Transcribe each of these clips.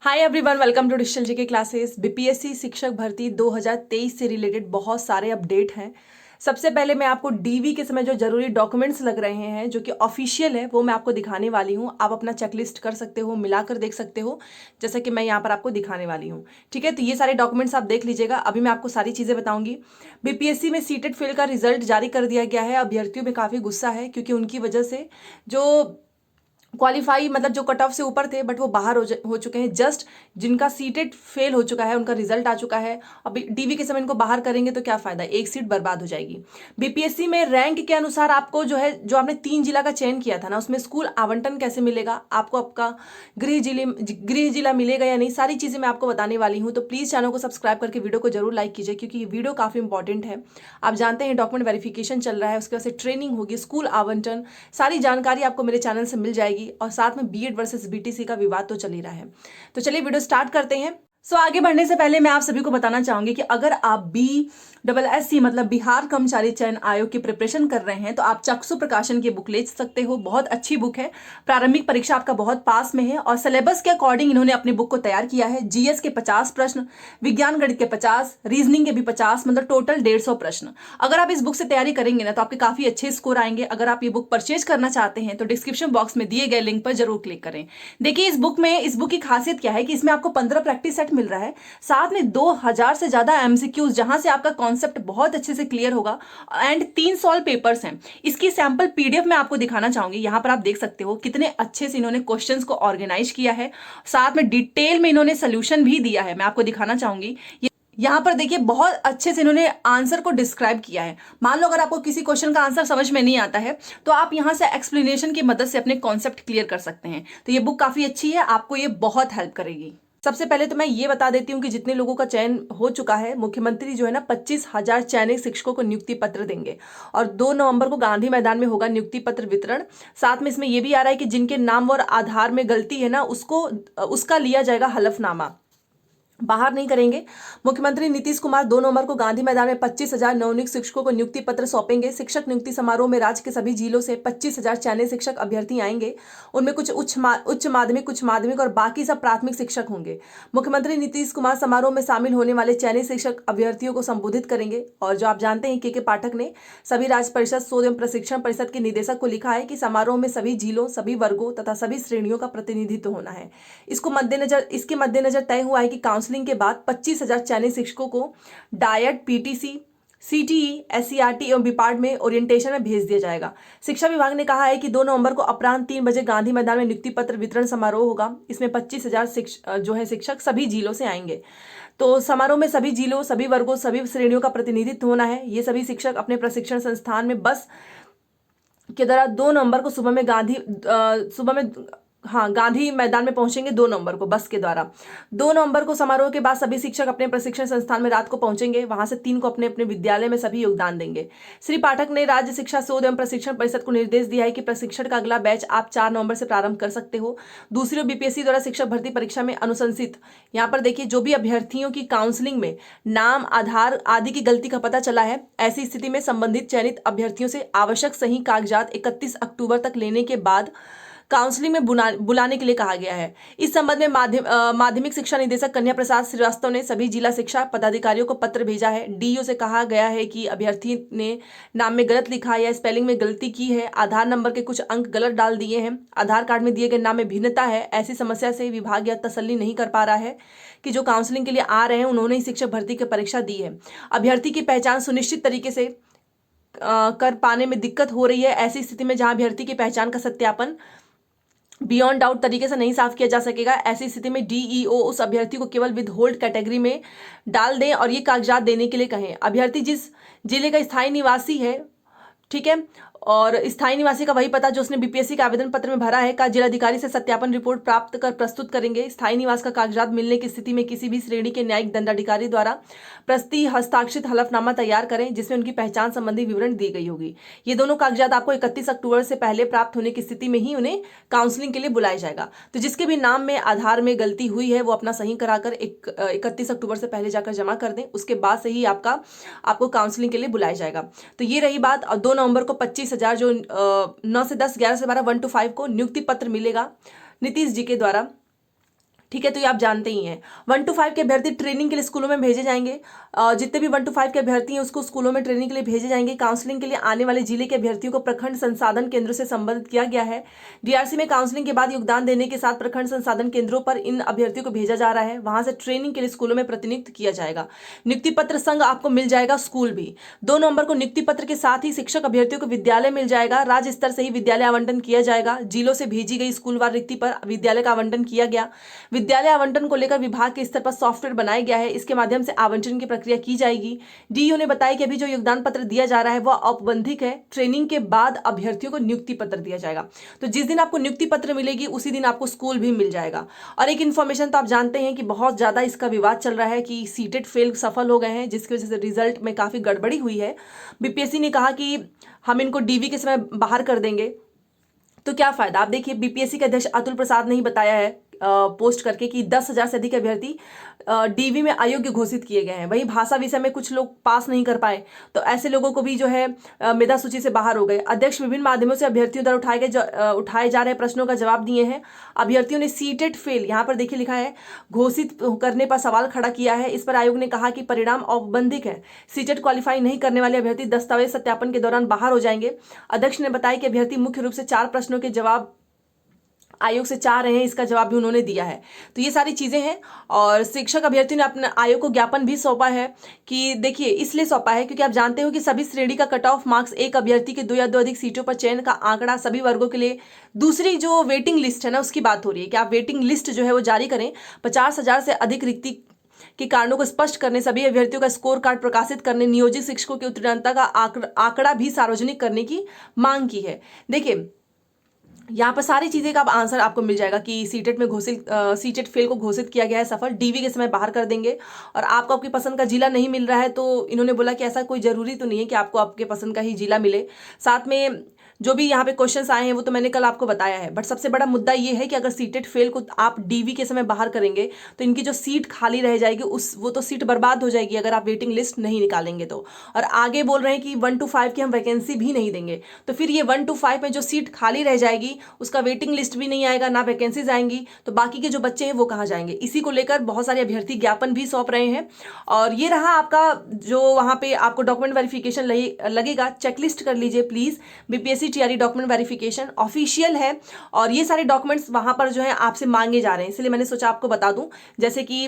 Hi everyone, welcome to digital GK classes. BPSC शिक्षक भर्ती 2023 से रिलेटेड बहुत सारे अपडेट हैं। सबसे पहले मैं आपको डीवी के समय जो जरूरी डॉक्यूमेंट्स लग रहे हैं जो कि ऑफिशियल है वो मैं आपको दिखाने वाली हूँ। आप अपना चेकलिस्ट कर सकते हो, मिलाकर देख सकते हो, जैसा कि मैं यहाँ पर आपको दिखाने वाली हूँ। ठीक है, तो ये सारे डॉक्यूमेंट्स आप देख लीजिएगा। अभी मैं आपको सारी चीज़ें बताऊंगी। बीपीएससी में सीटेट फेल का रिजल्ट जारी कर दिया गया है। अभ्यर्थियों में काफ़ी गुस्सा है क्योंकि उनकी वजह से जो क्वालिफाई मतलब जो कट ऑफ से ऊपर थे बट वो बाहर हो चुके हैं। जस्ट जिनका सीटेट फेल हो चुका है उनका रिजल्ट आ चुका है। अब डीवी के समय इनको बाहर करेंगे तो क्या फायदा, एक सीट बर्बाद हो जाएगी। बीपीएससी में रैंक के अनुसार आपको जो है, जो आपने 3 जिला का चयन किया था ना, उसमें स्कूल आवंटन कैसे मिलेगा, आपको आपका गृह जिला मिलेगा या नहीं, सारी चीजें मैं आपको बताने वाली हूँ। तो प्लीज चैनल को सब्सक्राइब करके वीडियो को जरूर लाइक कीजिए क्योंकि ये वीडियो काफी इंपॉर्टेंट है। आप जानते हैं डॉक्यूमेंट वेरिफिकेशन चल रहा है, उसके बाद से ट्रेनिंग होगी, स्कूल आवंटन, सारी जानकारी आपको मेरे चैनल से मिल जाएगी। और साथ में बीएड वर्सेस बीटीसी का विवाद तो चल ही रहा है। तो चलिए वीडियो स्टार्ट करते हैं। आगे बढ़ने से पहले मैं आप सभी को बताना चाहूंगी कि अगर आप BSSC मतलब बिहार कर्मचारी चयन आयोग की प्रिपरेशन कर रहे हैं तो आप चक्षु प्रकाशन की बुक ले सकते हो। बहुत अच्छी बुक है, प्रारंभिक परीक्षा आपका बहुत पास में है और सिलेबस के अकॉर्डिंग इन्होंने अपनी बुक को तैयार किया है। जीएस के 50 प्रश्न, विज्ञान गणित के 50, रीजनिंग के भी 50, मतलब टोटल 150 प्रश्न। अगर आप इस बुक से तैयारी करेंगे ना तो आपके काफी अच्छे स्कोर आएंगे। अगर आप ये बुक परचेज करना चाहते हैं तो डिस्क्रिप्शन बॉक्स में दिए गए लिंक पर जरूर क्लिक करें। देखिए इस बुक की खासियत क्या है कि इसमें आपको 15 प्रैक्टिस सेट मिल रहा है, साथ में 2000 से ज्यादा एमसीक्यूज जहां से आपका कॉन्सेप्ट बहुत अच्छे से क्लियर होगा एंड 3 सॉल्व पेपर्स हैं। इसकी सैंपल पीडीएफ मैं आपको दिखाना चाहूंगी। यहां पर आप देख सकते हो कितने अच्छे से इन्होंने क्वेश्चंस को ऑर्गेनाइज किया है, साथ में डिटेल में इन्होंने सोल्यूशन भी दिया है। मैं आपको दिखाना चाहूंगी। यहां पर देखिए बहुत अच्छे से इन्होंने आंसर को डिस्क्राइब किया है। मान लो अगर आपको किसी क्वेश्चन का आंसर समझ में नहीं आता है तो आप यहां से एक्सप्लेनेशन की मदद से अपने कॉन्सेप्ट क्लियर कर सकते हैं। तो ये बुक काफी अच्छी है, आपको ये बहुत हेल्प करेगी। सबसे पहले तो मैं ये बता देती हूँ कि जितने लोगों का चयन हो चुका है, मुख्यमंत्री जो है ना 25,000 चयनित शिक्षकों को नियुक्ति पत्र देंगे और 2 नवंबर को गांधी मैदान में होगा नियुक्ति पत्र वितरण। साथ में इसमें यह भी आ रहा है कि जिनके नाम और आधार में गलती है ना उसका लिया जाएगा हलफनामा, बाहर नहीं करेंगे। मुख्यमंत्री नीतीश कुमार 2 नवंबर को गांधी मैदान में 25,000 नवनियुक्त शिक्षकों को नियुक्ति पत्र सौंपेंगे। शिक्षक नियुक्ति समारोह में राज्य के सभी जिलों से 25,000 चयनित शिक्षक अभ्यर्थी आएंगे। उनमें कुछ उच्च माध्यमिक, कुछ माध्यमिक और बाकी सब प्राथमिक शिक्षक होंगे। मुख्यमंत्री नीतीश कुमार समारोह में शामिल होने वाले चयनित शिक्षक अभ्यर्थियों को संबोधित करेंगे। और जो आप जानते हैं के पाठक ने सभी राज्य परिषद शोध एवं प्रशिक्षण परिषद के निदेशक को लिखा है कि समारोह में सभी जिलों, सभी वर्गों तथा सभी श्रेणियों का प्रतिनिधित्व होना है। इसके मद्देनजर तय हुआ है कि काउंसलिंग के बाद 25,000 चयनित शिक्षकों को डायट, पीटीसी, सीटीई, एससीईआरटी एवं बिपार्ड में ओरिएंटेशन में भेज दिया जाएगा। शिक्षा विभाग ने कहा है कि 2 नवंबर को अपराह्न 3 बजे गांधी मैदान में नियुक्ति पत्र वितरण समारोह होगा। इसमें 25,000 जो है शिक्षक सभी जिलों से आएंगे। तो समारोह में सभी जिलों, सभी वर्गों, सभी श्रेणियों का प्रतिनिधित्व होना है। ये सभी शिक्षक अपने प्रशिक्षण संस्थान में बस के द्वारा 2 नवंबर को सुबह में गांधी मैदान में पहुंचेंगे 2 नवंबर को बस के द्वारा। 2 नवंबर को समारोह के बाद सभी शिक्षक अपने प्रशिक्षण संस्थान में रात को पहुंचेंगे। वहां से 3 को अपने अपने विद्यालय में सभी योगदान देंगे। श्री पाठक ने राज्य शिक्षा शोध एवं प्रशिक्षण परिषद को निर्देश दिया है कि प्रशिक्षण का अगला बैच आप 4 नवंबर से प्रारंभ कर सकते हो। दूसरी ओर बीपीएससी द्वारा शिक्षक भर्ती परीक्षा में अनुशंसित, यहाँ पर देखिए, जो भी अभ्यर्थियों की काउंसलिंग में नाम, आधार आदि की गलती का पता चला है, ऐसी स्थिति में संबंधित चयनित अभ्यर्थियों से आवश्यक सही कागजात 31 अक्टूबर तक लेने के बाद काउंसलिंग में बुलाने के लिए कहा गया है। इस संबंध में माध्यमिक शिक्षा निदेशक कन्या प्रसाद श्रीवास्तव ने सभी जिला शिक्षा पदाधिकारियों को पत्र भेजा है। डीईओ से कहा गया है कि अभ्यर्थी ने नाम में गलत लिखा या स्पेलिंग में गलती की है, आधार नंबर के कुछ अंक गलत डाल दिए हैं, आधार कार्ड में दिए गए नाम में भिन्नता है। ऐसी समस्या से विभाग यह तसल्ली नहीं कर पा रहा है कि जो काउंसलिंग के लिए आ रहे हैं उन्होंने ही शिक्षक भर्ती की परीक्षा दी है। अभ्यर्थी की पहचान सुनिश्चित तरीके से कर पाने में दिक्कत हो रही है। ऐसी स्थिति में जहां अभ्यर्थी की पहचान का सत्यापन बियॉन्ड डाउट तरीके से नहीं साफ किया जा सकेगा, ऐसी स्थिति में डीईओ उस अभ्यर्थी को केवल विद होल्ड कैटेगरी में डाल दें और ये कागजात देने के लिए कहें। अभ्यर्थी जिस जिले का स्थायी निवासी है, ठीक है, और स्थायी निवासी का वही पता जो उसने बीपीएससी के आवेदन पत्र में भरा है का जिलाधिकारी से सत्यापन रिपोर्ट प्राप्त कर प्रस्तुत करेंगे। स्थायी निवास का कागजात मिलने की स्थिति में किसी भी श्रेणी के न्यायिक दंडाधिकारी द्वारा प्रति हस्ताक्षरित हलफनामा तैयार करें जिसमें उनकी पहचान संबंधी विवरण दी गई होगी। ये दोनों कागजात आपको 31 अक्टूबर से पहले प्राप्त होने की स्थिति में ही उन्हें काउंसलिंग के लिए बुलाया जाएगा। तो जिसके भी नाम में, आधार में गलती हुई है वो अपना सही कराकर 31 अक्टूबर से पहले जाकर जमा कर दें, उसके बाद से ही आपको काउंसलिंग के लिए बुलाया जाएगा। तो ये रही बात। और 2 नवंबर को 25,000 जो 9 से 10, 11 से 12, 1 to 5 को नियुक्ति पत्र मिलेगा नीतीश जी के द्वारा। ठीक है, तो ये आप जानते ही हैं। 1 to 5 के अभ्यर्थी ट्रेनिंग के लिए स्कूलों में भेजे जाएंगे। जितने भी 1 to 5 के अभ्यर्थी हैं उसको स्कूलों में ट्रेनिंग के लिए भेजे जाएंगे। काउंसलिंग के लिए आने वाले जिले के अभ्यर्थियों को प्रखंड संसाधन केंद्रों से संबंधित किया गया है। डीआरसी में काउंसलिंग के बाद योगदान देने के साथ प्रखंड संसाधन केंद्रों पर इन अभ्यर्थियों को भेजा जा रहा है, वहां से ट्रेनिंग के लिए स्कूलों में प्रतिनियुक्त किया जाएगा। नियुक्ति पत्र संघ आपको मिल जाएगा, स्कूल भी। 2 नवंबर को नियुक्ति पत्र के साथ ही शिक्षक अभ्यर्थियों को विद्यालय मिल जाएगा। राज्य स्तर से ही विद्यालय आवंटन किया जाएगा। जिलों से भेजी गई स्कूलवार रिक्ति पर विद्यालय का आवंटन किया गया। विद्यालय आवंटन को लेकर विभाग के स्तर पर सॉफ्टवेयर बनाया गया है, इसके माध्यम से आवंटन की प्रक्रिया की जाएगी। डीईओ ने बताया कि अभी जो योगदान पत्र दिया जा रहा है वह औपबंधिक है। ट्रेनिंग के बाद अभ्यर्थियों को नियुक्ति पत्र दिया जाएगा। तो जिस दिन आपको नियुक्ति पत्र मिलेगी उसी दिन आपको स्कूल भी मिल जाएगा। और एक इन्फॉर्मेशन तो आप जानते हैं कि बहुत ज्यादा इसका विवाद चल रहा है कि सीटेट फेल सफल हो गए हैं, जिसकी वजह से रिजल्ट में काफी गड़बड़ी हुई है। बीपीएससी ने कहा कि हम इनको डीवी के समय बाहर कर देंगे, तो क्या फायदा। आप देखिए, बीपीएससी के अध्यक्ष अतुल प्रसाद ने ही बताया है पोस्ट करके कि 10,000 से अधिक अभ्यर्थी डीवी में अयोग्य घोषित किए गए हैं। वहीं भाषा विषय में कुछ लोग पास नहीं कर पाए, तो ऐसे लोगों को भी जो है मेधा सूची से बाहर हो गए। अध्यक्ष विभिन्न माध्यमों से अभ्यर्थियों द्वारा उठाए जा रहे प्रश्नों का जवाब दिए हैं। अभ्यर्थियों ने सीटेट फेल, यहाँ पर देखिए लिखा है, घोषित करने पर सवाल खड़ा किया है। इस पर आयोग ने कहा कि परिणाम औपबंधिक है। सीटेट क्वालिफाई नहीं करने वाले अभ्यर्थी दस्तावेज सत्यापन के दौरान बाहर हो जाएंगे। अध्यक्ष ने बताया कि अभ्यर्थी मुख्य रूप से 4 प्रश्नों के जवाब आयोग से चाह रहे हैं, इसका जवाब भी उन्होंने दिया है। तो ये सारी चीजें हैं। और शिक्षक अभ्यर्थियों ने अपने आयोग को ज्ञापन भी सौंपा है कि देखिए, इसलिए सौंपा है क्योंकि आप जानते हो कि सभी श्रेणी का कट ऑफ मार्क्स एक अभ्यर्थी के 2 या 2 अधिक सीटों पर चयन का आंकड़ा सभी वर्गों के लिए। दूसरी जो वेटिंग लिस्ट है ना, उसकी बात हो रही है कि आप वेटिंग लिस्ट जो है वो जारी करें। 50,000 से अधिक रिक्ति के कारणों को स्पष्ट करने, सभी अभ्यर्थियों का स्कोर कार्ड प्रकाशित करने, नियोजित शिक्षकों की उत्तीर्णता का आंकड़ा भी सार्वजनिक करने की मांग की है। देखिए, यहाँ पर सारी चीजें का आंसर आपको मिल जाएगा कि सीटेट में सीटेट फेल को घोषित किया गया है सफल, डीवी के समय बाहर कर देंगे। और आपको आपकी पसंद का जिला नहीं मिल रहा है तो इन्होंने बोला कि ऐसा कोई जरूरी तो नहीं है कि आपको आपके पसंद का ही जिला मिले। साथ में जो भी यहाँ पे क्वेश्चंस आए हैं वो तो मैंने कल आपको बताया है। बट सबसे बड़ा मुद्दा ये है कि अगर सीटेट फेल को आप डीवी के समय बाहर करेंगे तो इनकी जो सीट खाली रह जाएगी वो तो सीट बर्बाद हो जाएगी अगर आप वेटिंग लिस्ट नहीं निकालेंगे तो। और आगे बोल रहे हैं कि 1 to 5 की हम वैकेंसी भी नहीं देंगे, तो फिर ये 1 to 5 में जो सीट खाली रह जाएगी उसका वेटिंग लिस्ट भी नहीं आएगा, ना वैकेंसीज आएंगी, तो बाकी के जो बच्चे हैं वो कहाँ जाएंगे। इसी को लेकर बहुत सारे अभ्यर्थी ज्ञापन भी सौंप रहे हैं। और ये रहा आपका जो वहाँ पे आपको डॉक्यूमेंट वेरिफिकेशन लगेगा, चेकलिस्ट कर लीजिए please. BPSC TRE document verification official है और ये सारे डॉक्यूमेंट्स वहां पर जो है आपसे मांगे जा रहे हैं, इसलिए मैंने सोचा आपको बता दूं। जैसे कि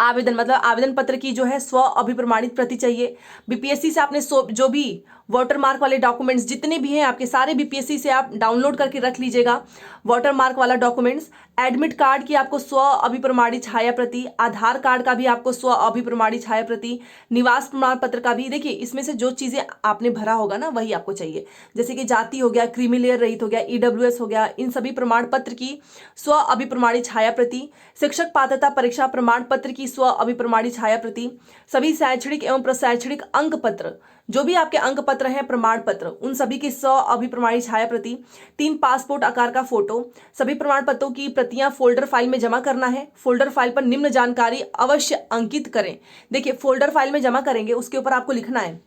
आवेदन पत्र की जो है स्व अभिप्रमाणित प्रति चाहिए। बीपीएससी से आपने जो भी वाटर मार्क वाले डॉक्यूमेंट्स जितने भी हैं आपके, सारे बीपीएससी से आप डाउनलोड करके रख लीजिएगा वाटर मार्क वाला डॉक्यूमेंट्स। एडमिट कार्ड की आपको स्व अभिप्रमाणित छाया प्रति, आधार कार्ड का भी आपको स्व अभिप्रमाणित छाया प्रति, निवास प्रमाण पत्र का भी। देखिए, इसमें से जो चीजें आपने भरा होगा ना वही आपको चाहिए, जैसे कि जाति हो गया, क्रीमी लेयर रहित हो गया, ईडब्ल्यूएस हो गया, इन सभी प्रमाण पत्र की स्व अभिप्रमाणित छाया प्रति, शिक्षक पात्रता परीक्षा प्रमाण पत्र की स्व अभिप्रमाणित छाया प्रति, सभी शैक्षणिक एवं प्रशैक्षणिक अंक पत्र, जो भी आपके अंक पत्र हैं, प्रमाण पत्र, उन सभी की स्व अभिप्रमाणित छाया प्रति, 3 पासपोर्ट आकार का फोटो, सभी प्रमाण पत्रों की प्रतियां फोल्डर फाइल में जमा करना है। फोल्डर फाइल पर निम्न जानकारी अवश्य अंकित करें। देखिए, फोल्डर फाइल में जमा करेंगे उसके ऊपर आपको लिखना है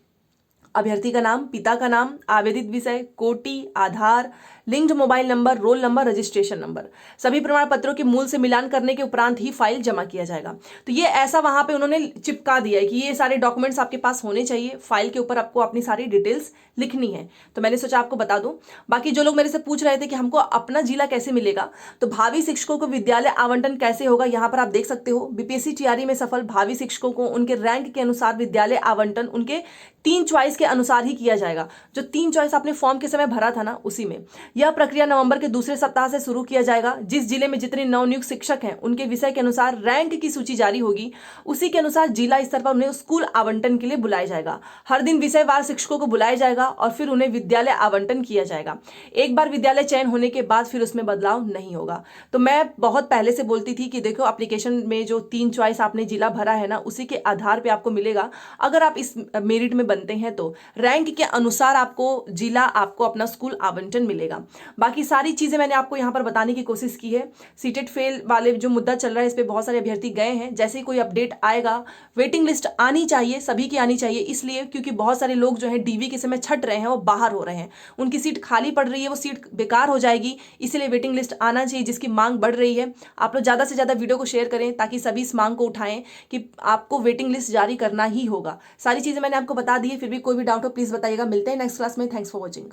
अभ्यर्थी का नाम, पिता का नाम, आवेदित विषय, कोटि, Aadhaar, linked mobile number, roll number, registration number. सभी प्रमाण पत्रों के मूल से मिलान करने के उपरांत ही फाइल जमा किया जाएगा। तो ये ऐसा वहां पे उन्होंने चिपका दिया है कि ये सारे डॉक्यूमेंट्स आपके पास होने चाहिए। फाइल के ऊपर आपको अपनी सारी डिटेल्स लिखनी है, तो मैंने सोचा आपको बता दूं। बाकी जो लोग मेरे से पूछ रहे थे कि हमको अपना जिला कैसे मिलेगा, तो भावी शिक्षकों को विद्यालय आवंटन कैसे होगा, यहाँ पर आप देख सकते हो। बीपीएससी टीआरई में सफल भावी शिक्षकों को उनके रैंक के अनुसार विद्यालय आवंटन उनके 3 चॉइस के अनुसार ही किया जाएगा। जो 3 चॉइस आपने फॉर्म के समय भरा था ना, उसी में। यह प्रक्रिया नवंबर के दूसरे सप्ताह से शुरू किया जाएगा। जिस जिले में जितने नवनियुक्त शिक्षक हैं उनके विषय के अनुसार रैंक की सूची जारी होगी, उसी के अनुसार जिला स्तर पर उन्हें स्कूल आवंटन के लिए बुलाया जाएगा। हर दिन विषयवार शिक्षकों को बुलाया जाएगा और फिर उन्हें विद्यालय आवंटन किया जाएगा। एक बार विद्यालय चयन होने के बाद फिर उसमें बदलाव नहीं होगा। तो मैं बहुत पहले से बोलती थी कि देखो, एप्लीकेशन में जो 3 चॉइस आपने जिला भरा है ना, उसी के आधार पर आपको मिलेगा। अगर आप इस मेरिट में बनते हैं तो रैंक के अनुसार आपको जिला, आपको अपना स्कूल आवंटन मिलेगा। जाएगा। बाकी सारी चीज़ें मैंने आपको यहाँ पर बताने की कोशिश की है। सीटेट फेल वाले जो मुद्दा चल रहा है, इस पर बहुत सारे अभ्यर्थी गए हैं। जैसे ही कोई अपडेट आएगा, वेटिंग लिस्ट आनी चाहिए, सभी की आनी चाहिए, इसलिए क्योंकि बहुत सारे लोग जो है डीवी के समय छट रहे हैं, वो बाहर हो रहे हैं, उनकी सीट खाली पड़ रही है, वो सीट बेकार हो जाएगी, इसलिए वेटिंग लिस्ट आना चाहिए, जिसकी मांग बढ़ रही है। आप लोग ज़्यादा से ज़्यादा वीडियो को शेयर करें ताकि सभी इस मांग को उठाएं कि आपको वेटिंग लिस्ट जारी करना ही होगा। सारी चीज़ें मैंने आपको बता दी है, फिर भी कोई भी डाउट हो प्लीज़ बताइएगा। मिलते हैं नेक्स्ट क्लास में। Thanks for watching.